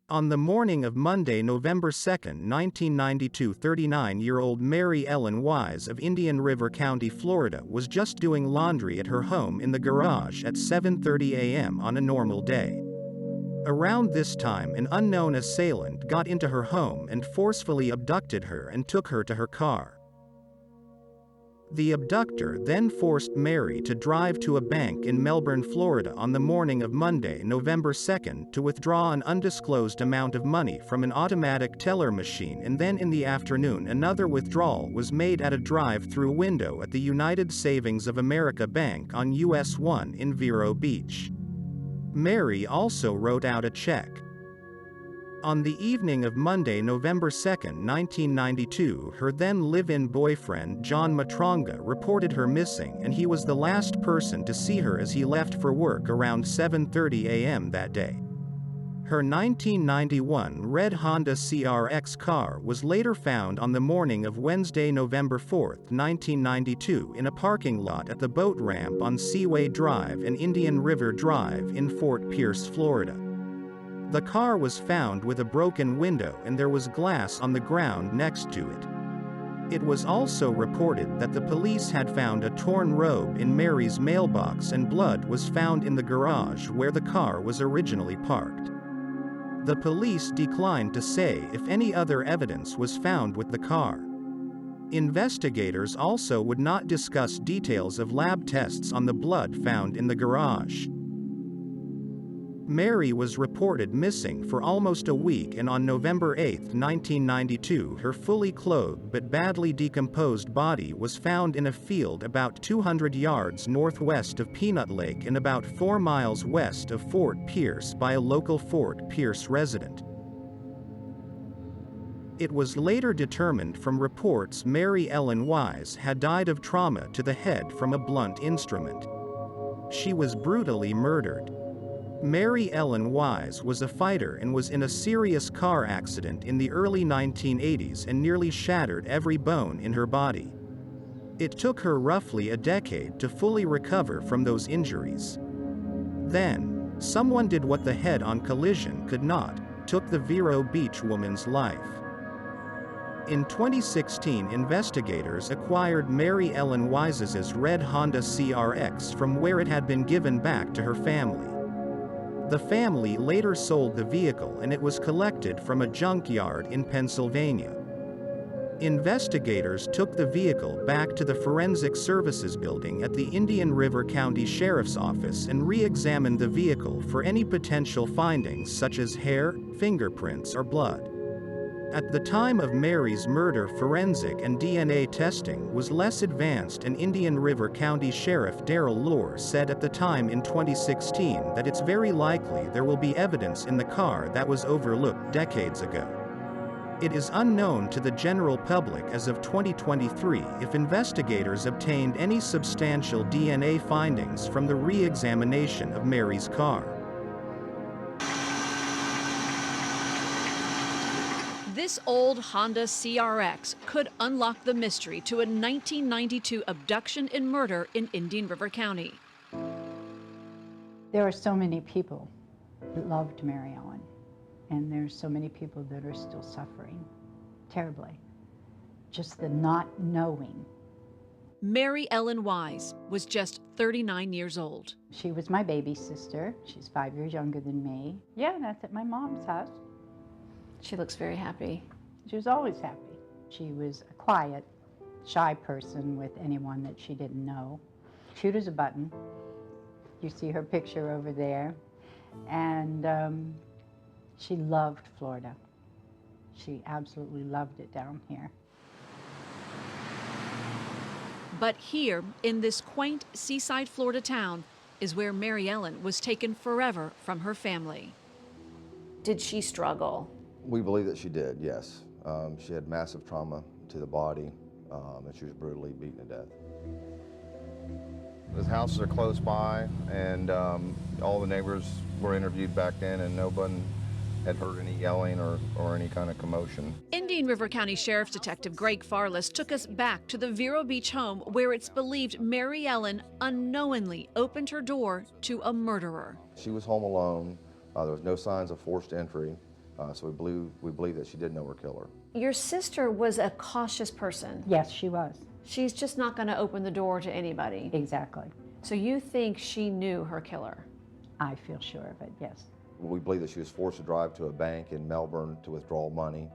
On the morning of Monday, November 2, 1992, 39-year-old Mary Ellen Wise of Indian River County, Florida, was just doing laundry at her home in the garage at 7:30 a.m. on a normal day. Around this time, an unknown assailant got into her home and forcefully abducted her and took her to her car. The abductor then forced Mary to drive to a bank in Melbourne, Florida on the morning of Monday, November 2 to withdraw an undisclosed amount of money from an automatic teller machine, and then in the afternoon another withdrawal was made at a drive-through window at the United Savings of America Bank on US 1 in Vero Beach. Mary also wrote out a check. On the evening of Monday, November 2, 1992, her then live-in boyfriend John Matronga reported her missing, and he was the last person to see her as he left for work around 7:30 a.m. that day. Her 1991 red Honda CRX car was later found on the morning of Wednesday, November 4, 1992, in a parking lot at the boat ramp on Seaway Drive and Indian River Drive in Fort Pierce, Florida. The car was found with a broken window and there was glass on the ground next to it. It was also reported that the police had found a torn robe in Mary's mailbox and blood was found in the garage where the car was originally parked. The police declined to say if any other evidence was found with the car. Investigators also would not discuss details of lab tests on the blood found in the garage. Mary was reported missing for almost a week, and on November 8, 1992, her fully clothed but badly decomposed body was found in a field about 200 yards northwest of Peanut Lake and about 4 miles west of Fort Pierce by a local Fort Pierce resident. It was later determined from reports Mary Ellen Wise had died of trauma to the head from a blunt instrument. She was brutally murdered. Mary Ellen Wise was a fighter and was in a serious car accident in the early 1980s and nearly shattered every bone in her body. It took her roughly a decade to fully recover from those injuries. Then, someone did what the head-on collision could not, took the Vero Beach woman's life. In 2016, investigators acquired Mary Ellen Wise's red Honda CRX from where it had been given back to her family. The family later sold the vehicle and it was collected from a junkyard in Pennsylvania. Investigators took the vehicle back to the Forensic Services Building at the Indian River County Sheriff's Office and re-examined the vehicle for any potential findings such as hair, fingerprints, or blood. At the time of Mary's murder, forensic and DNA testing was less advanced, and Indian River County Sheriff Darrell Lohr said at the time in 2016 that it's very likely there will be evidence in the car that was overlooked decades ago. It is unknown to the general public as of 2023 if investigators obtained any substantial DNA findings from the re-examination of Mary's car. This old Honda CRX could unlock the mystery to a 1992 abduction and murder in Indian River County. There are so many people that loved Mary Ellen, and there's so many people that are still suffering terribly. Just the not knowing. Mary Ellen Wise was just 39 years old. She was my baby sister. She's 5 years younger than me. Yeah, that's at my mom's house. She looks very happy. She was always happy. She was a quiet, shy person with anyone that she didn't know. Cute as a button. You see her picture over there. And she loved Florida. She absolutely loved it down here. But here, in this quaint seaside Florida town, is where Mary Ellen was taken forever from her family. Did she struggle? We believe that she did, yes. She had massive trauma to the body, and she was brutally beaten to death. The houses are close by, and all the neighbors were interviewed back then, and no one had heard any yelling or any kind of commotion. Indian River County Sheriff's Detective Greg Farless took us back to the Vero Beach home where it's believed Mary Ellen unknowingly opened her door to a murderer. She was home alone. There was no signs of forced entry. So we believe that she did know her killer. Your sister was a cautious person. Yes, she was. She's just not going to open the door to anybody. Exactly. So you think she knew her killer? I feel sure of it, yes. We believe that she was forced to drive to a bank in Melbourne to withdraw money,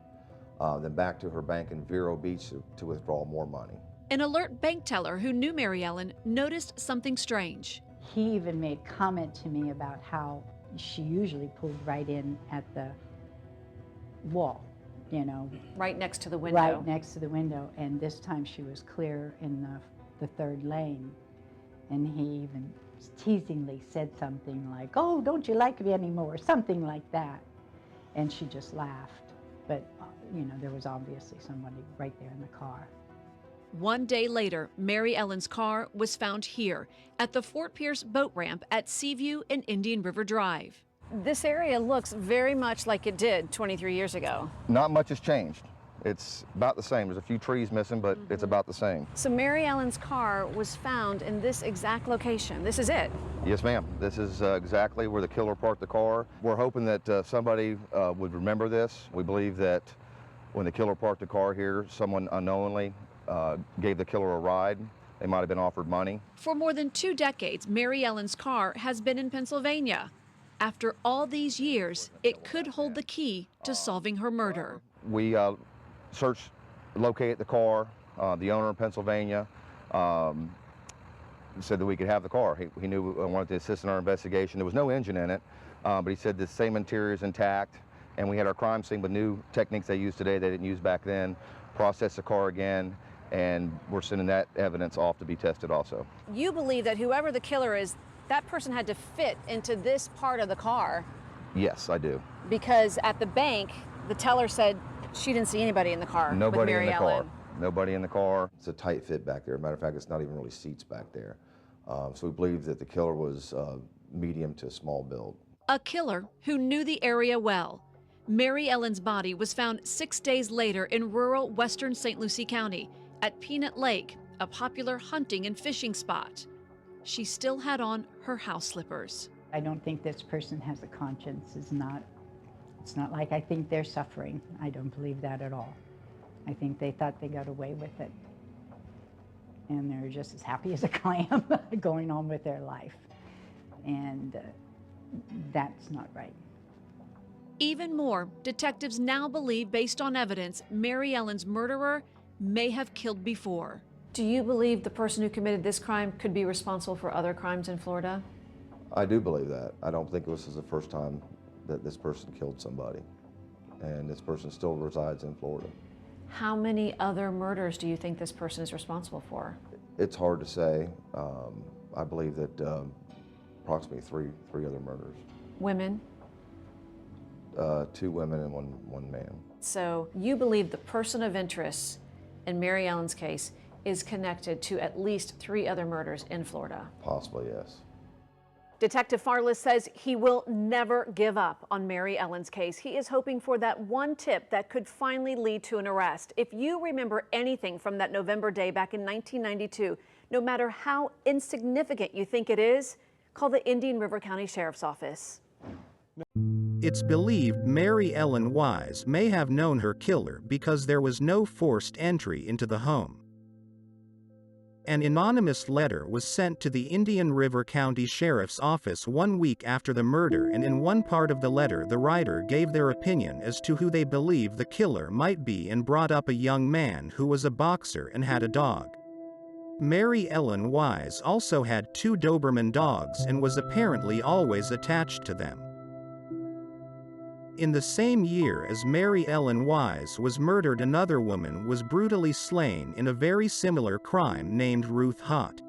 then back to her bank in Vero Beach to withdraw more money. An alert bank teller who knew Mary Ellen noticed something strange. He even made comment to me about how she usually pulled right in at the wall, you know. Right next to the window. Right next to the window, and this time she was clear in the third lane. And he even teasingly said something like, "Oh, don't you like me anymore?" Something like that. And she just laughed. But, you know, there was obviously somebody right there in the car. One day later, Mary Ellen's car was found here at the Fort Pierce boat ramp at Seaview and Indian River Drive. This area looks very much like it did 23 years ago. Not much has changed. It's about the same. There's a few trees missing, but it's about the same. So Mary Ellen's car was found in this exact location. This is it. Yes, ma'am. This is exactly where the killer parked the car. We're hoping that somebody would remember this. We believe that when the killer parked the car here, someone unknowingly gave the killer a ride. They might have been offered money. For more than 2 decades, Mary Ellen's car has been in Pennsylvania. After all these years, it could hold the key to solving her murder. We located the car. The owner in Pennsylvania said that we could have the car. He knew we wanted to assist in our investigation. There was no engine in it, but he said the same interior is intact. And we had our crime scene with new techniques they use today they didn't use back then. Processed the car again, and we're sending that evidence off to be tested also. You believe that whoever the killer is, that person had to fit into this part of the car. Yes, I do. Because at the bank, the teller said she didn't see anybody in the car with Mary Ellen. Nobody in the car. It's a tight fit back there. Matter of fact, it's not even really seats back there. So we believe that the killer was medium to small build. A killer who knew the area well. Mary Ellen's body was found 6 days later in rural western St. Lucie County at Peanut Lake, a popular hunting and fishing spot. She still had on her house slippers. I don't think this person has a conscience. It's not like I think they're suffering. I don't believe that at all. I think they thought they got away with it. And they're just as happy as a clam going on with their life. And that's not right. Even more, detectives now believe, based on evidence, Mary Ellen's murderer may have killed before. Do you believe the person who committed this crime could be responsible for other crimes in Florida? I do believe that. I don't think this is the first time that this person killed somebody. And this person still resides in Florida. How many other murders do you think this person is responsible for? It's hard to say. I believe that approximately three other murders. Women? 2 women and one man. So you believe the person of interest in Mary Ellen's case is connected to at least 3 other murders in Florida? Possibly, yes. Detective Farless says he will never give up on Mary Ellen's case. He is hoping for that one tip that could finally lead to an arrest. If you remember anything from that November day back in 1992, no matter how insignificant you think it is, call the Indian River County Sheriff's Office. It's believed Mary Ellen Wise may have known her killer because there was no forced entry into the home. An anonymous letter was sent to the Indian River County Sheriff's Office 1 week after the murder, and in one part of the letter the writer gave their opinion as to who they believe the killer might be and brought up a young man who was a boxer and had a dog. Mary Ellen Wise also had 2 Doberman dogs and was apparently always attached to them. In the same year as Mary Ellen Wise was murdered, another woman was brutally slain in a very similar crime named Ruth Hott.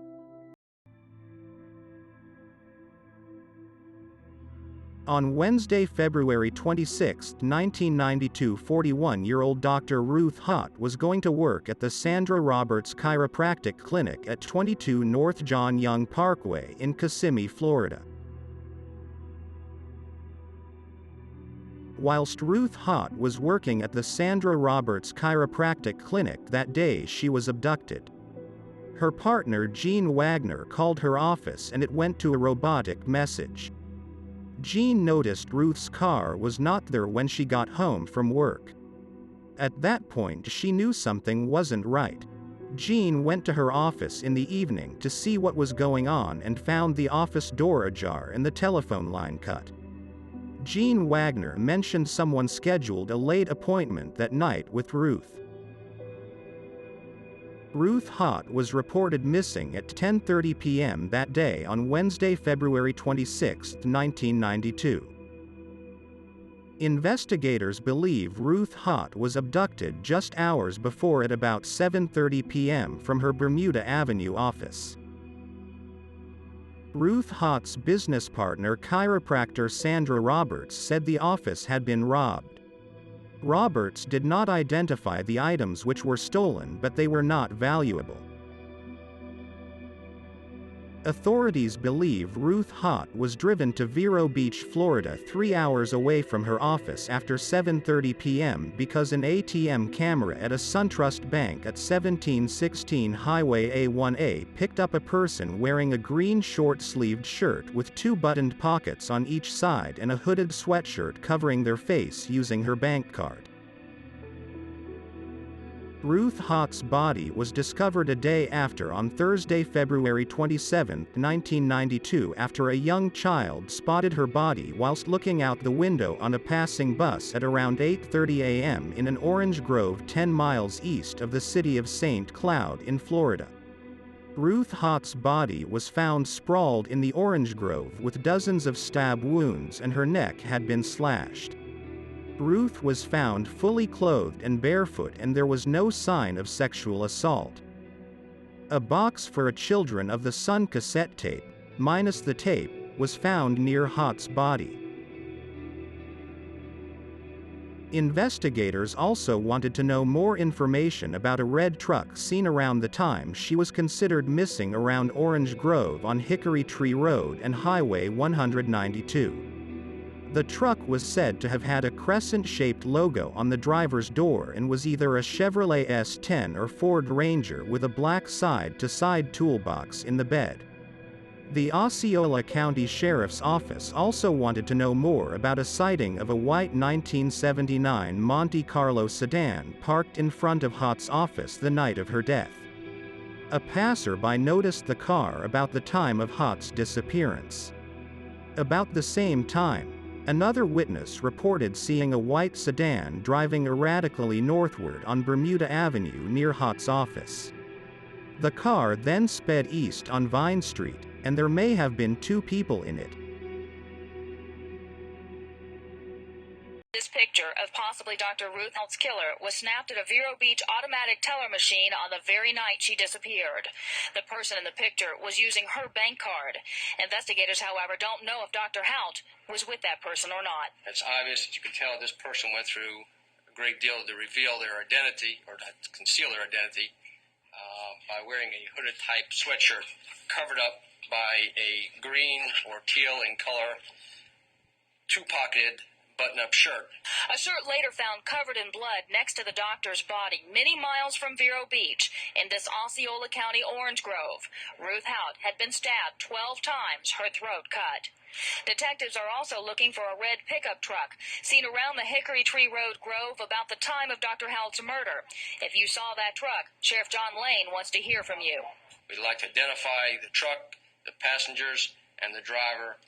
On Wednesday, February 26, 1992, 41-year-old Dr. Ruth Hott was going to work at the Sandra Roberts Chiropractic Clinic at 22 North John Young Parkway in Kissimmee, Florida. Whilst Ruth Hott was working at the Sandra Roberts Chiropractic Clinic that day, she was abducted. Her partner Jean Wagner called her office and it went to a robotic message. Jean noticed Ruth's car was not there when she got home from work. At that point she knew something wasn't right. Jean went to her office in the evening to see what was going on and found the office door ajar and the telephone line cut. Jean Wagner mentioned someone scheduled a late appointment that night with Ruth. Ruth Hott was reported missing at 10:30 p.m. that day on Wednesday, February 26, 1992. Investigators believe Ruth Hott was abducted just hours before at about 7:30 p.m. from her Bermuda Avenue office. Ruth Hott's business partner, chiropractor Sandra Roberts, said the office had been robbed. Roberts did not identify the items which were stolen, but they were not valuable. Authorities believe Ruth Hott was driven to Vero Beach, Florida 3 hours away from her office after 7:30 p.m. because an ATM camera at a SunTrust bank at 1716 Highway A1A picked up a person wearing a green short-sleeved shirt with 2 buttoned pockets on each side and a hooded sweatshirt covering their face using her bank card. Ruth Hott's body was discovered a day after on Thursday, February 27, 1992, after a young child spotted her body whilst looking out the window on a passing bus at around 8:30 a.m. in an Orange Grove 10 miles east of the city of St. Cloud in Florida. Ruth Hott's body was found sprawled in the orange grove with dozens of stab wounds and her neck had been slashed. Ruth was found fully clothed and barefoot and there was no sign of sexual assault. A box for a Children of the Sun cassette tape, minus the tape, was found near Hott's body. Investigators also wanted to know more information about a red truck seen around the time she was considered missing around Orange Grove on Hickory Tree Road and Highway 192. The truck was said to have had a crescent-shaped logo on the driver's door and was either a Chevrolet S10 or Ford Ranger with a black side-to-side toolbox in the bed. The Osceola County Sheriff's Office also wanted to know more about a sighting of a white 1979 Monte Carlo sedan parked in front of Hott's office the night of her death. A passerby noticed the car about the time of Hott's disappearance. About the same time, another witness reported seeing a white sedan driving erratically northward on Bermuda Avenue near Hott's office. The car then sped east on Vine Street, and there may have been 2 people in it. This picture of possibly Dr. Ruth Hott's killer was snapped at a Vero Beach automatic teller machine on the very night she disappeared. The person in the picture was using her bank card. Investigators, however, don't know if Dr. Hout was with that person or not. It's obvious that you can tell this person went through a great deal to reveal their identity, or to conceal their identity, by wearing a hooded type sweatshirt covered up by a green or teal in color, 2-pocketed button-up shirt. A shirt later found covered in blood next to the doctor's body many miles from Vero Beach in this Osceola County Orange Grove. Ruth Hout had been stabbed 12 times, her throat cut. Detectives are also looking for a red pickup truck seen around the Hickory Tree Road Grove about the time of Dr. Hout's murder. If you saw that truck, Sheriff John Lane wants to hear from you. We'd like to identify the truck, the passengers, and the driver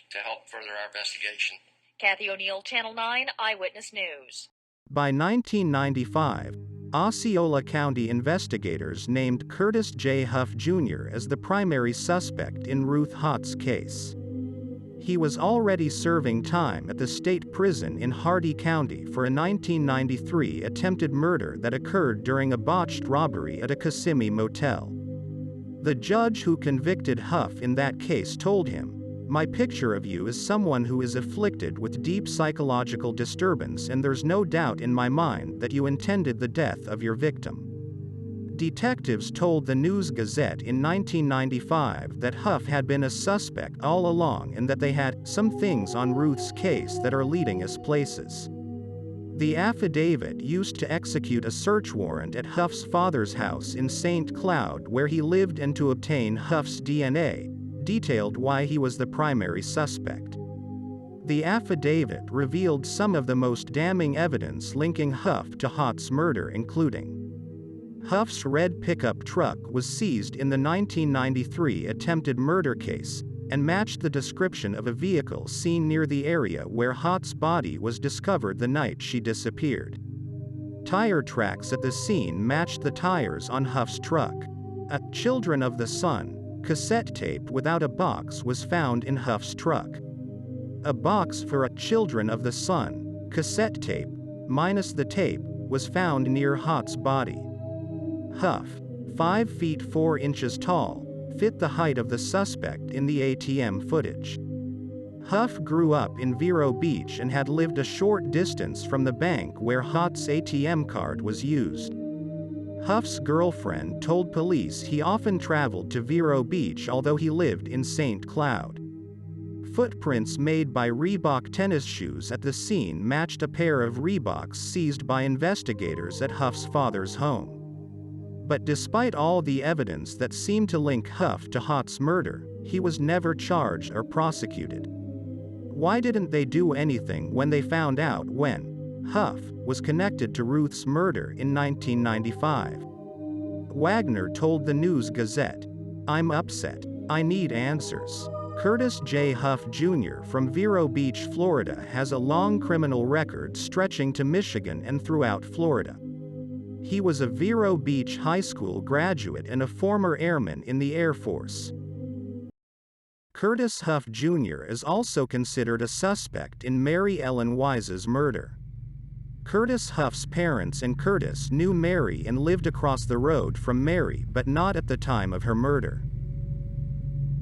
to help further our investigation. Kathy O'Neill, Channel 9 Eyewitness News. By 1995, Osceola County investigators named Curtis J. Huff Jr. as the primary suspect in Ruth Hott's case. He was already serving time at the state prison in Hardy County for a 1993 attempted murder that occurred during a botched robbery at a Kissimmee motel. The judge who convicted Huff in that case told him, "My picture of you is someone who is afflicted with deep psychological disturbance, and there's no doubt in my mind that you intended the death of your victim." Detectives told the News Gazette in 1995 that Huff had been a suspect all along and that they had some things on Ruth's case that are leading us places. The affidavit used to execute a search warrant at Huff's father's house in St. Cloud, where he lived, and to obtain Huff's DNA detailed why he was the primary suspect. The affidavit revealed some of the most damning evidence linking Huff to Haught's murder, including Huff's red pickup truck was seized in the 1993 attempted murder case, and matched the description of a vehicle seen near the area where Haught's body was discovered the night she disappeared. Tire tracks at the scene matched the tires on Huff's truck. A "Children of the Sun" cassette tape without a box was found in Huff's truck. A box for a "Children of the Sun" cassette tape, minus the tape, was found near Haught's body. Huff, 5 feet 4 inches tall, fit the height of the suspect in the ATM footage. Huff grew up in Vero Beach and had lived a short distance from the bank where Haught's ATM card was used. Huff's girlfriend told police he often traveled to Vero Beach although he lived in St. Cloud. Footprints made by Reebok tennis shoes at the scene matched a pair of Reeboks seized by investigators at Huff's father's home. But despite all the evidence that seemed to link Huff to Haught's murder, he was never charged or prosecuted. Why didn't they do anything when they found out when Huff was connected to Ruth's murder in 1995? Wagner told the News Gazette, "I'm upset. I need answers." Curtis J. Huff Jr. from Vero Beach, Florida has a long criminal record stretching to Michigan and throughout Florida. He was a Vero Beach High School graduate and a former airman in the Air Force. Curtis Huff Jr. is also considered a suspect in Mary Ellen Wise's murder. Curtis Huff's parents and Curtis knew Mary and lived across the road from Mary but not at the time of her murder.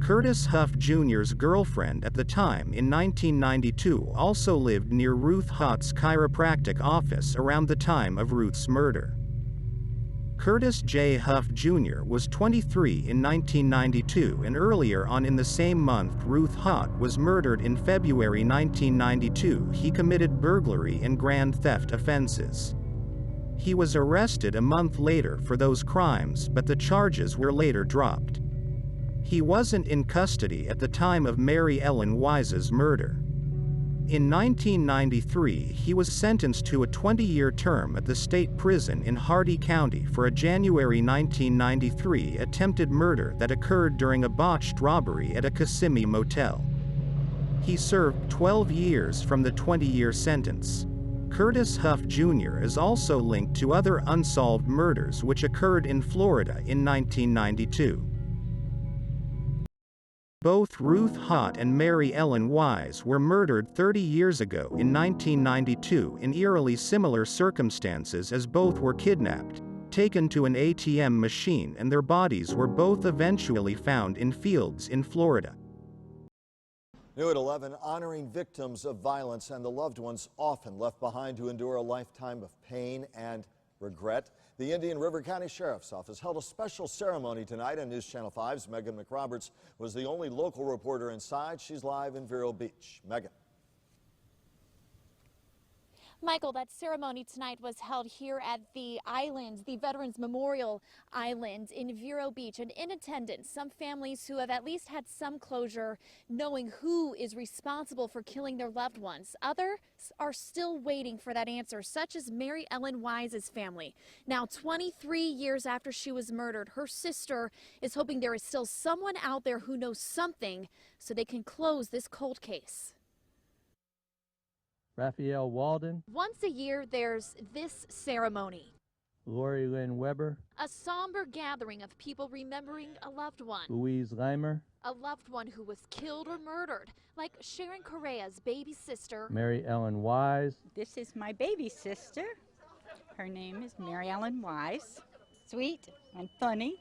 Curtis Huff Jr.'s girlfriend at the time in 1992 also lived near Ruth Haught's chiropractic office around the time of Ruth's murder. Curtis J. Huff Jr. was 23 in 1992 and earlier on in the same month Ruth Haught was murdered in February 1992 he committed burglary and grand theft offenses. He was arrested a month later for those crimes but the charges were later dropped. He wasn't in custody at the time of Mary Ellen Wise's murder. In 1993 he was sentenced to a 20-year term at the state prison in Hardy County for a January 1993 attempted murder that occurred during a botched robbery at a Kissimmee motel. He served 12 years from the 20-year sentence. Curtis Huff Jr. is also linked to other unsolved murders which occurred in Florida in 1992. Both Ruth Haught and Mary Ellen Wise were murdered 30 years ago in 1992 in eerily similar circumstances as both were kidnapped, taken to an ATM machine and their bodies were both eventually found in fields in Florida. New at 11, honoring victims of violence and the loved ones often left behind to endure a lifetime of pain and regret. The Indian River County Sheriff's Office held a special ceremony tonight, and News Channel 5's Megan McRoberts was the only local reporter inside. She's live in Vero Beach. Megan. Michael, that ceremony tonight was held here at the island, the Veterans Memorial Island in Vero Beach, and in attendance, some families who have at least had some closure knowing who is responsible for killing their loved ones. Others are still waiting for that answer, such as Mary Ellen Wise's family. Now, 23 years after she was murdered, her sister is hoping there is still someone out there who knows something so they can close this cold case. Raphael Walden, Once a year, there's this ceremony. Lori Lynn Weber, A somber gathering of people remembering a loved one. Louise Leimer, A loved one who was killed or murdered, like Sharon Correa's baby sister. Mary Ellen Wise, This is my baby sister. Her name is Mary Ellen Wise. Sweet and funny.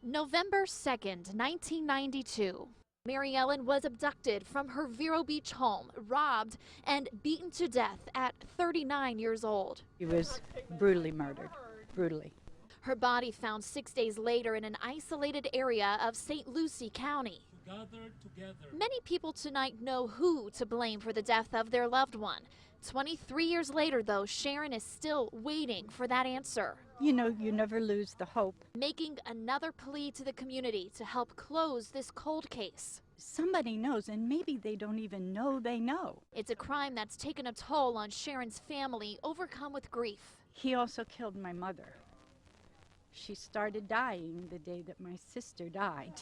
November 2nd, 1992. Mary Ellen was abducted from her Vero Beach home, robbed and beaten to death at 39 years old. She was brutally murdered, brutally. Her body found 6 days later in an isolated area of St. Lucie County. Many people tonight know who to blame for the death of their loved one. 23 years later, though, Sharon is still waiting for that answer. You know, you never lose the hope. Making another plea to the community to help close this cold case. Somebody knows, and maybe they don't even know they know. It's a crime that's taken a toll on Sharon's family, overcome with grief. He also killed my mother. She started dying the day that my sister died.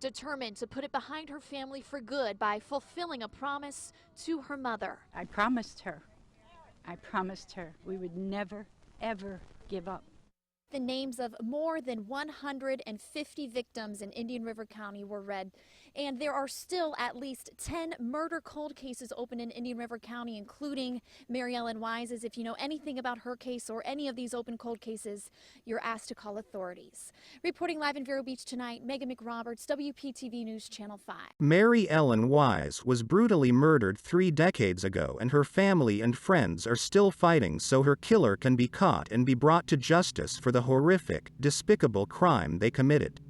Determined to put it behind her family for good by fulfilling a promise to her mother. I promised her we would never, ever give up. The names of more than 150 victims in Indian River County were read, and there are still at least 10 murder cold cases open in Indian River County, including Mary Ellen Wise's. If you know anything about her case or any of these open cold cases, you're asked to call authorities. Reporting live in Vero Beach tonight, Megan McRoberts, WPTV News Channel 5. Mary Ellen Wise was brutally murdered 3 decades ago, and her family and friends are still fighting so her killer can be caught and be brought to justice for the horrific, despicable crime they committed.